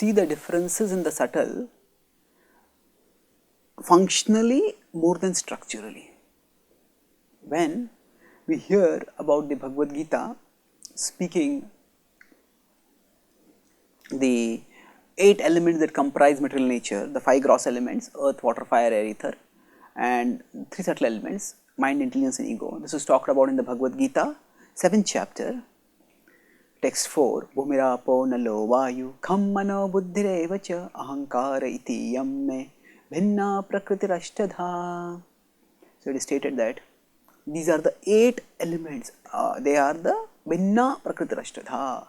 see the differences in the subtle functionally more than structurally. When we hear about the Bhagavad Gita speaking the 8 elements that comprise material nature, the 5 gross elements, earth, water, fire, air, ether, and 3 subtle elements, mind, intelligence and ego. This is talked about in the Bhagavad Gita, 7th chapter, text 4, Bhumirapo nalo vayu kham mano buddhireva cha ahankara iti yamme bhinna prakritirashtadha. So it is stated that these are the 8 elements, they are the bhinna prakritirashtadha.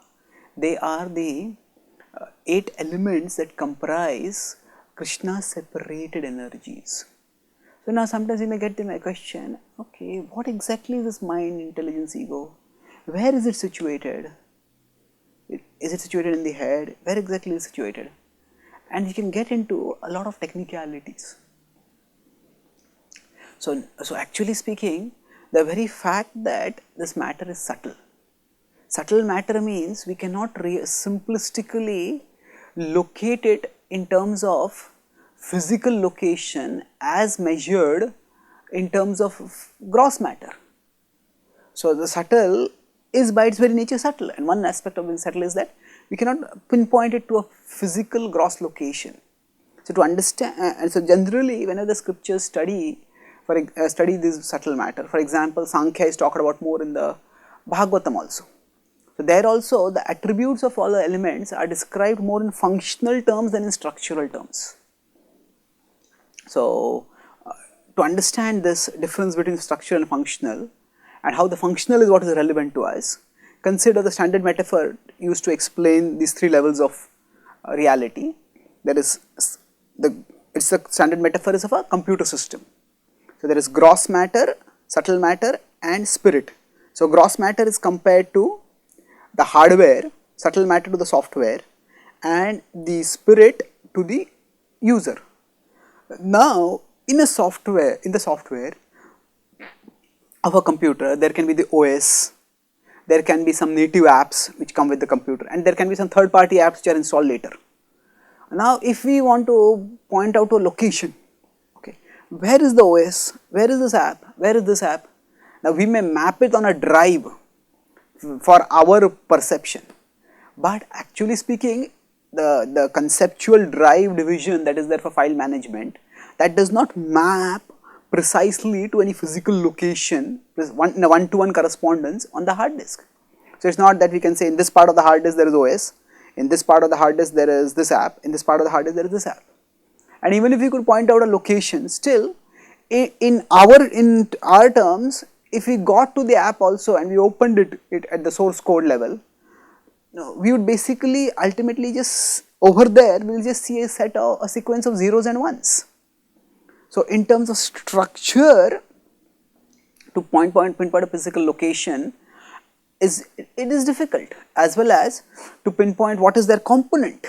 They are the 8 elements that comprise Krishna's separated energies. So now sometimes you may get my question, okay, what exactly is this mind, intelligence, ego? Where is it situated? Is it situated in the head? Where exactly is it situated? And you can get into a lot of technicalities. So actually speaking, the very fact that this matter is subtle. Subtle matter means we cannot simplistically locate it in terms of physical location as measured in terms of gross matter. So the subtle is by its very nature subtle, and one aspect of being subtle is that we cannot pinpoint it to a physical gross location. So to understand, and so generally whenever the scriptures study this subtle matter, for example, Sankhya is talked about more in the Bhagavatam also. So there also the attributes of all the elements are described more in functional terms than in structural terms. So to understand this difference between structural and functional, and how the functional is what is relevant to us, consider the standard metaphor used to explain these 3 levels of reality. There is the standard metaphor is of a computer system. So there is gross matter, subtle matter and spirit. So gross matter is compared to the hardware, subtle matter to the software, and the spirit to the user. Now in the software of a computer, there can be the OS, there can be some native apps which come with the computer, and there can be some third party apps which are installed later. Now if we want to point out a location, okay, where is the OS, where is this app, where is this app? Now we may map it on a drive for our perception, but actually speaking, the conceptual drive division that is there for file management, that does not map precisely to any physical location in a one-to-one correspondence on the hard disk. So it's not that we can say in this part of the hard disk there is OS, in this part of the hard disk there is this app, in this part of the hard disk there is this app. And even if we could point out a location, still in our terms, if we got to the app also and we opened it at the source code level, we would basically ultimately just over there we will just see a sequence of zeros and ones. So in terms of structure, to pinpoint a physical location it is difficult, as well as to pinpoint what is their component.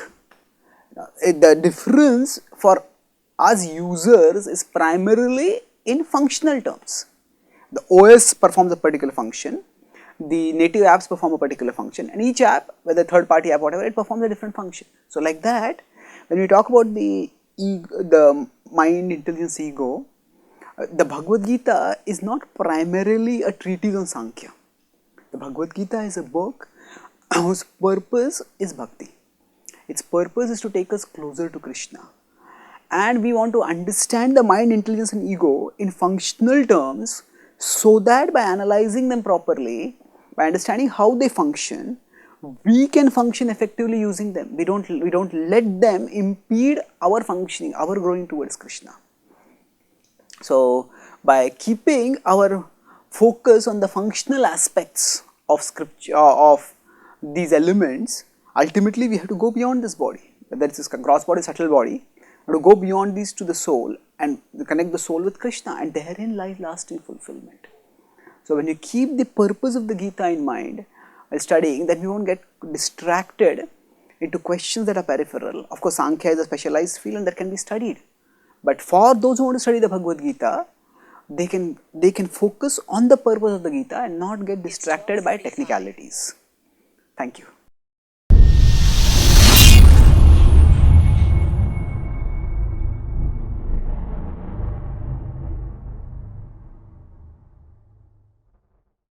The difference for us users is primarily in functional terms. The OS performs a particular function, the native apps perform a particular function, and each app, whether third party app, whatever, it performs a different function. So like that, when we talk about the mind, intelligence, ego, the Bhagavad Gita is not primarily a treatise on Sankhya. The Bhagavad Gita is a book whose purpose is bhakti. Its purpose is to take us closer to Krishna. And we want to understand the mind, intelligence and ego in functional terms, so that by analyzing them properly, by understanding how they function, we can function effectively using them. We don't let them impede our functioning, our growing towards Krishna. So by keeping our focus on the functional aspects of scripture, of these elements, ultimately we have to go beyond this body, whether it's this gross body, subtle body, we have to go beyond these to the soul and connect the soul with Krishna, and therein lies lasting fulfillment. So when you keep the purpose of the Gita in mind while studying, then we won't get distracted into questions that are peripheral. Of course, Sankhya is a specialized field and that can be studied. But for those who want to study the Bhagavad Gita, they can focus on the purpose of the Gita and not get distracted by technicalities. Thank you.